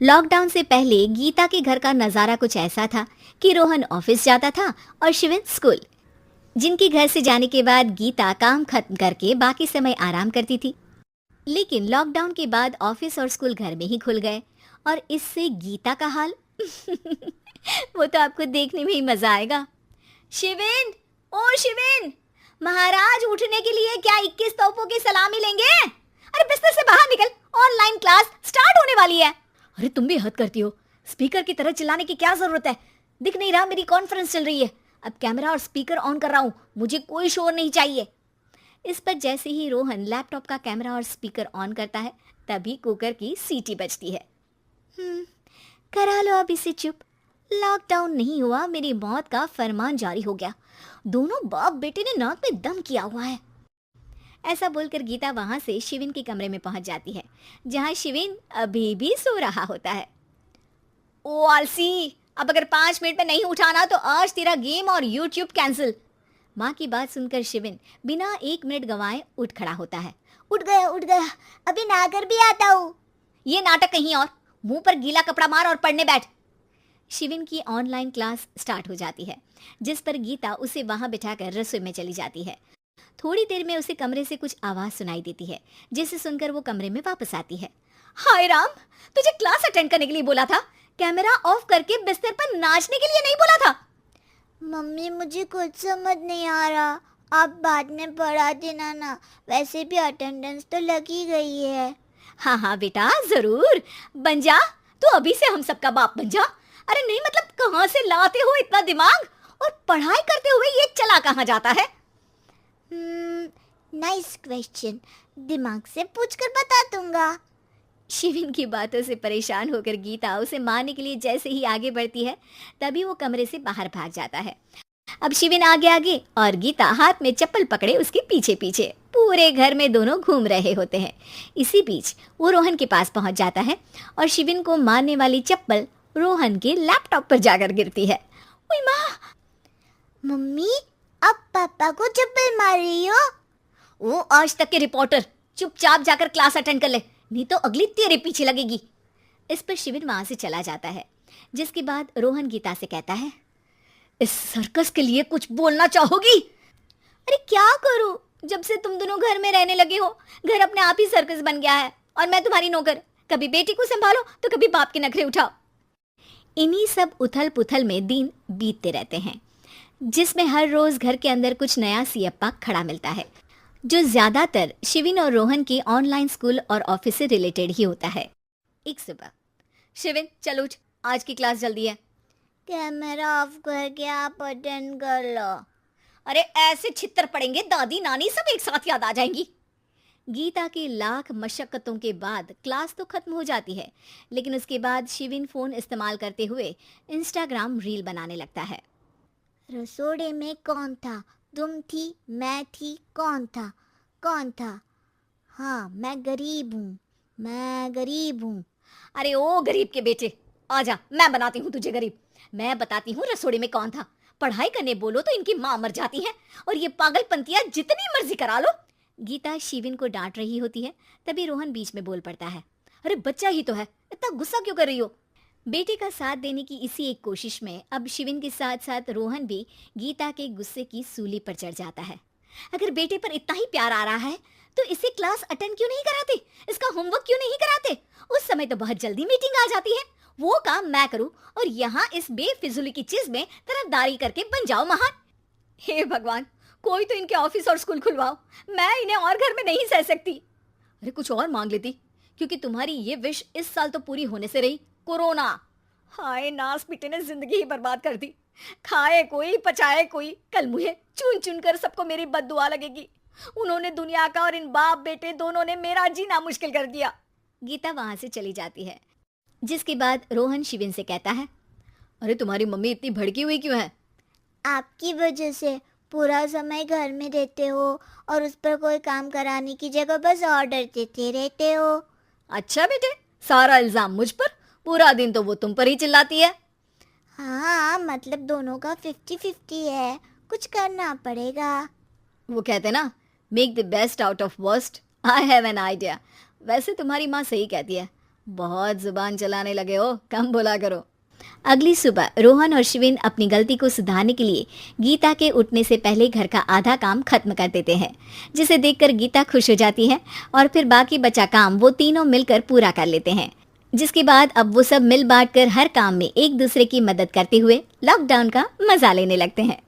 Lockdown से पहले गीता के घर का नज़ारा कुछ ऐसा था कि रोहन ऑफिस जाता था और शिविन स्कूल। जिनके घर से जाने के बाद गीता काम खत्म करके बाकी समय आराम करती थी। लेकिन लॉकडाउन के बाद ऑफिस और स्कूल घर में ही खुल गए और इससे गीता का हाल वो तो आपको देखने में ही मजा आएगा। शिविन, ओ शिविन, महाराज उठने के लिए क्या 21 तोपों की सलामी लेंगे? अरे बिस्तर से बाहर निकल, ऑनलाइन क्लास स्टार्ट होने वाली है। अरे तुम भी हद करती हो, स्पीकर की तरह चिल्लाने की क्या जरूरत है? दिख नहीं रहा मेरी कॉन्फ्रेंस चल रही है। अब कैमरा और स्पीकर ऑन कर रहा हूँ, मुझे कोई शोर नहीं चाहिए। इस पर जैसे ही रोहन लैपटॉप का कैमरा और स्पीकर ऑन करता है तभी कुकर की सीटी बजती है। करा लो अब इसे चुप। लॉकडाउन नहीं हुआ, मेरी मौत का फरमान जारी हो गया। दोनों बाप बेटे ने नाक में दम किया हुआ है। ऐसा बोलकर गीता वहां से शिविन के कमरे में पहुंच जाती है, जहां शिविन अभी भी सो रहा होता है। ओ आलसी, अब अगर 5 मिनट में नहीं उठाना तो आज तेरा गेम और यूट्यूब कैंसिल। माँ की बात सुनकर शिविन बिना 1 मिनट गंवाए उठ खड़ा होता है। उठ गया, अभी नहाकर भी आता हूँ। ये नाटक कहीं और, मुंह पर गीला कपड़ा मार और पढ़ने बैठ। शिविन की ऑनलाइन क्लास स्टार्ट हो जाती है, जिस पर गीता उसे वहां बिठाकर रसोई में चली जाती है। थोड़ी देर में उसे कमरे से कुछ आवाज सुनाई देती है, जिसे सुनकर वो कमरे में वापस आती है। हाय राम, तुझे क्लास अटेंड करने के लिए बोला था, कैमरा ऑफ करके बिस्तर पर नाचने के लिए नहीं बोला था। मम्मी मुझे कुछ समझ नहीं आ रहा, आप बाद में पढ़ा देना ना, वैसे भी अटेंडेंस तो लगी गई है। हाँ बेटा, जरूर बन जा, तू अभी से हम सबका बाप बन जा। अरे नहीं मतलब कहाँ से लाते हो इतना दिमाग, और पढ़ाई करते हुए ये चला कहाँ जाता है? नाइस क्वेश्चन, दिमाग से पूछकर बता दूंगा। शिविन की बातों से परेशान होकर गीता उसे मारने के लिए जैसे ही आगे बढ़ती है तभी वो कमरे से बाहर भाग जाता है। अब शिविन आगे आगे और गीता हाथ में चप्पल पकड़े उसके पीछे पीछे पूरे घर में दोनों घूम रहे होते हैं। इसी बीच वो रोहन के पास पहुंच जाता है और शिविन को मारने वाली चप्पल रोहन के लैपटॉप पर जाकर गिरती है। ओए माँ! मम्मी, अब पापा को चप्पल मार रही हो? वो आज तक के रिपोर्टर, चुपचाप जाकर क्लास अटेंड कर ले, नहीं तो अगली तेरे पीछे लगेगी। इस पर शिविन वहां से चला जाता है, जिसके बाद रोहन गीता से कहता है, इस सर्कस के लिए कुछ बोलना चाहोगी? अरे क्या करूं, जब से तुम दोनों घर में रहने लगे हो, घर अपने आप ही सर्कस बन गया है और मैं तुम्हारी नौकर। कभी बेटी को संभालो तो कभी बाप के नखरे उठाओ। इन्हीं सब उथल पुथल में दिन बीतते रहते हैं, जिसमें हर रोज घर के अंदर कुछ नया सियप्पा खड़ा मिलता है, जो ज्यादातर शिविन और रोहन के ऑनलाइन स्कूल और ऑफिस से रिलेटेड ही होता है। एक सुबह, शिविन चल उठ, आज की क्लास जल्दी है। कैमरा ऑफ करके आप अटेंड कर लो। अरे ऐसे छित्तर पड़ेंगे, दादी नानी सब एक साथ याद आ जाएंगी। गीता की लाख मशक्कतों के बाद क्लास तो खत्म हो जाती है, लेकिन उसके बाद शिविन फोन इस्तेमाल करते हुए इंस्टाग्राम रील बनाने लगता है। रसोड़े में कौन था? तुम थी, मैं थी, कौन था? हाँ, मैं गरीब हूँ। अरे ओ गरीब के बेटे, आजा, मैं बनाती हूँ तुझे गरीब। मैं बताती हूँ रसोड़े में कौन था। पढ़ाई करने बोलो तो इनकी माँ मर जाती है और ये पागलपंतियां जितनी मर्जी करा लो। गीता शिविन को डांट रही होती है, तभी रोहन बीच में बोल पड़ता है, अरे बच्चा ही तो है, इतना गुस्सा क्यों कर रही हो? बेटे का साथ देने की इसी एक कोशिश में अब शिविन के साथ साथ रोहन भी गीता के गुस्से की सूली पर चढ़ जाता है। अगर बेटे पर इतना ही प्यार आ रहा है तो इसे क्लास अटेंड क्यों नहीं कराते, इसका होमवर्क क्यों नहीं कराते? उस समय तो बहुत जल्दी मीटिंग आ जाती है, वो काम मैं करूं और यहाँ इस बेफिजुली की चीज में तरफदारी करके बन जाओ महान। हे भगवान, कोई तो इनके ऑफिस और स्कूल खुलवाओ, मैं इन्हें और घर में नहीं सह सकती। अरे कुछ और मांग लेती, क्योंकि तुम्हारी ये विश इस साल तो पूरी होने से रही, कोरोना। हाय नास बेटे ने जिंदगी ही बर्बाद कर दी। खाए कोई पचाए कोई, कल मुझे चुन चुन कर सबको मेरी बद्दुआ लगेगी। उन्होंने दुनिया का और इन बाप बेटे दोनों ने मेरा जीना मुश्किल कर दिया। गीता वहां से चली जाती है, जिसके बाद रोहन शिविन से कहता है, अरे तुम्हारी मम्मी इतनी भड़की हुई क्यों है? आपकी वजह से पूरा समय घर में रहते हो और उस पर कोई काम कराने की जगह बस ऑर्डर देते रहते हो। अच्छा बेटे, सारा इल्जाम मुझ पर, पूरा दिन तो वो तुम पर ही चिल्लाती है। हाँ, मतलब दोनों का 50-50 है, कुछ करना पड़ेगा। वो कहते ना, make the best out of worst. I have an idea. वैसे तुम्हारी माँ सही कहती है, बहुत जुबान चलाने लगे हो, कम बोला करो। अगली सुबह रोहन और शिविन अपनी गलती को सुधारने के लिए गीता के उठने से पहले घर का आधा काम खत्म कर देते हैं, जिसे देखकर गीता खुश हो जाती है और फिर बाकी बचा काम वो तीनों मिलकर पूरा कर लेते हैं। जिसके बाद अब वो सब मिल बांट कर हर काम में एक दूसरे की मदद करते हुए लॉकडाउन का मजा लेने लगते हैं।